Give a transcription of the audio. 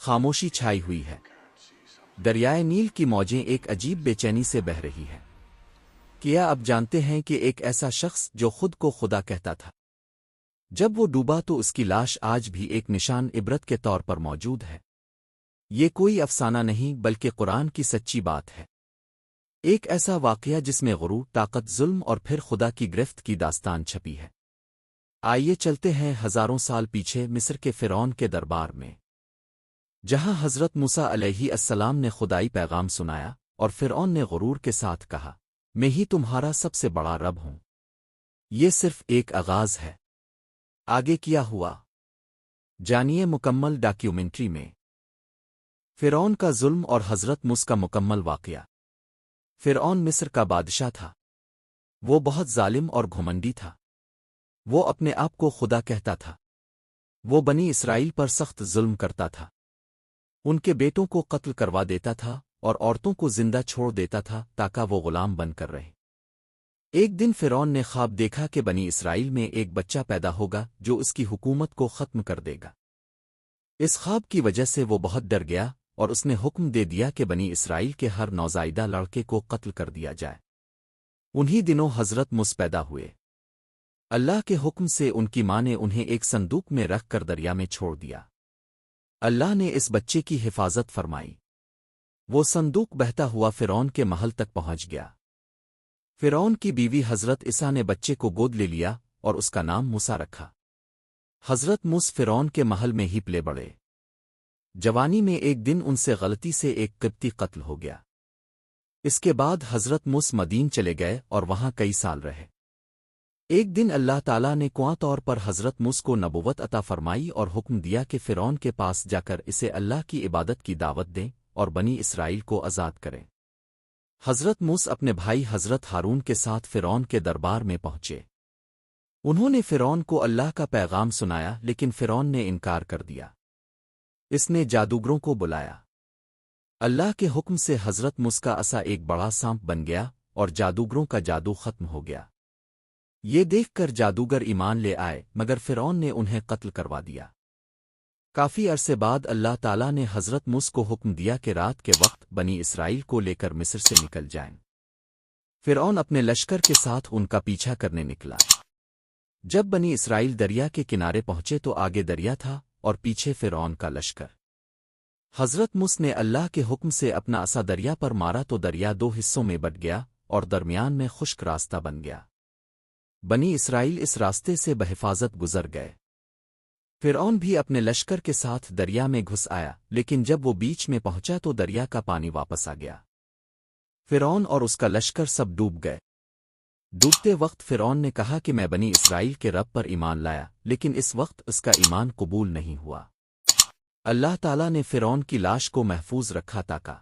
خاموشی چھائی ہوئی ہے۔ دریائے نیل کی موجیں ایک عجیب بے چینی سے بہہ رہی ہیں۔ کیا اب جانتے ہیں کہ ایک ایسا شخص جو خود کو خدا کہتا تھا، جب وہ ڈوبا تو اس کی لاش آج بھی ایک نشان عبرت کے طور پر موجود ہے۔ یہ کوئی افسانہ نہیں بلکہ قرآن کی سچی بات ہے، ایک ایسا واقعہ جس میں غرور، طاقت، ظلم اور پھر خدا کی گرفت کی داستان چھپی ہے۔ آئیے چلتے ہیں ہزاروں سال پیچھے مصر کے فرعون کے دربار میں، جہاں حضرت موسیٰ علیہ السلام نے خدائی پیغام سنایا اور فرعون نے غرور کے ساتھ کہا، میں ہی تمہارا سب سے بڑا رب ہوں۔ یہ صرف ایک آغاز ہے، آگے کیا ہوا جانیے مکمل ڈاکیومنٹری میں۔ فرعون کا ظلم اور حضرت موسیٰ کا مکمل واقعہ۔ فرعون مصر کا بادشاہ تھا۔ وہ بہت ظالم اور گھمنڈی تھا۔ وہ اپنے آپ کو خدا کہتا تھا۔ وہ بنی اسرائیل پر سخت ظلم کرتا تھا، ان کے بیٹوں کو قتل کروا دیتا تھا اور عورتوں کو زندہ چھوڑ دیتا تھا تاکہ وہ غلام بن کر رہے۔ ایک دن فرعون نے خواب دیکھا کہ بنی اسرائیل میں ایک بچہ پیدا ہوگا جو اس کی حکومت کو ختم کر دے گا۔ اس خواب کی وجہ سے وہ بہت ڈر گیا اور اس نے حکم دے دیا کہ بنی اسرائیل کے ہر نوزائیدہ لڑکے کو قتل کر دیا جائے۔ انہی دنوں حضرت موسیٰ پیدا ہوئے۔ اللہ کے حکم سے ان کی ماں نے انہیں ایک صندوق میں رکھ کر دریا میں چھوڑ دیا۔ اللہ نے اس بچے کی حفاظت فرمائی۔ وہ صندوق بہتا ہوا فرعون کے محل تک پہنچ گیا۔ فرعون کی بیوی حضرت عیسیٰ نے بچے کو گود لے لیا اور اس کا نام موسیٰ رکھا۔ حضرت موسیٰ فرعون کے محل میں ہی پلے بڑھے۔ جوانی میں ایک دن ان سے غلطی سے ایک قبطی قتل ہو گیا۔ اس کے بعد حضرت موسیٰ مدین چلے گئے اور وہاں کئی سال رہے۔ ایک دن اللہ تعالیٰ نے قواں طور پر حضرت موسیٰ کو نبوت عطا فرمائی اور حکم دیا کہ فرعون کے پاس جا کر اسے اللہ کی عبادت کی دعوت دیں اور بنی اسرائیل کو آزاد کریں۔ حضرت موسیٰ اپنے بھائی حضرت ہارون کے ساتھ فرعون کے دربار میں پہنچے۔ انہوں نے فرعون کو اللہ کا پیغام سنایا لیکن فرعون نے انکار کر دیا۔ اس نے جادوگروں کو بلایا۔ اللہ کے حکم سے حضرت موسیٰ کا عصا ایک بڑا سانپ بن گیا اور جادوگروں کا جادو ختم ہو گیا۔ یہ دیکھ کر جادوگر ایمان لے آئے مگر فرعون نے انہیں قتل کروا دیا۔ کافی عرصے بعد اللہ تعالیٰ نے حضرت موسیٰ کو حکم دیا کہ رات کے وقت بنی اسرائیل کو لے کر مصر سے نکل جائیں۔ فرعون اپنے لشکر کے ساتھ ان کا پیچھا کرنے نکلا۔ جب بنی اسرائیل دریا کے کنارے پہنچے تو آگے دریا تھا اور پیچھے فرعون کا لشکر۔ حضرت موسیٰ نے اللہ کے حکم سے اپنا عصا دریا پر مارا تو دریا دو حصوں میں بٹ گیا اور درمیان میں خشک راستہ بن گیا۔ بنی اسرائیل اس راستے سے بحفاظت گزر گئے۔ فرعون بھی اپنے لشکر کے ساتھ دریا میں گھس آیا لیکن جب وہ بیچ میں پہنچا تو دریا کا پانی واپس آ گیا۔ فرعون اور اس کا لشکر سب ڈوب گئے۔ ڈوبتے وقت فرعون نے کہا کہ میں بنی اسرائیل کے رب پر ایمان لایا، لیکن اس وقت اس کا ایمان قبول نہیں ہوا۔ اللہ تعالیٰ نے فرعون کی لاش کو محفوظ رکھا تاکہ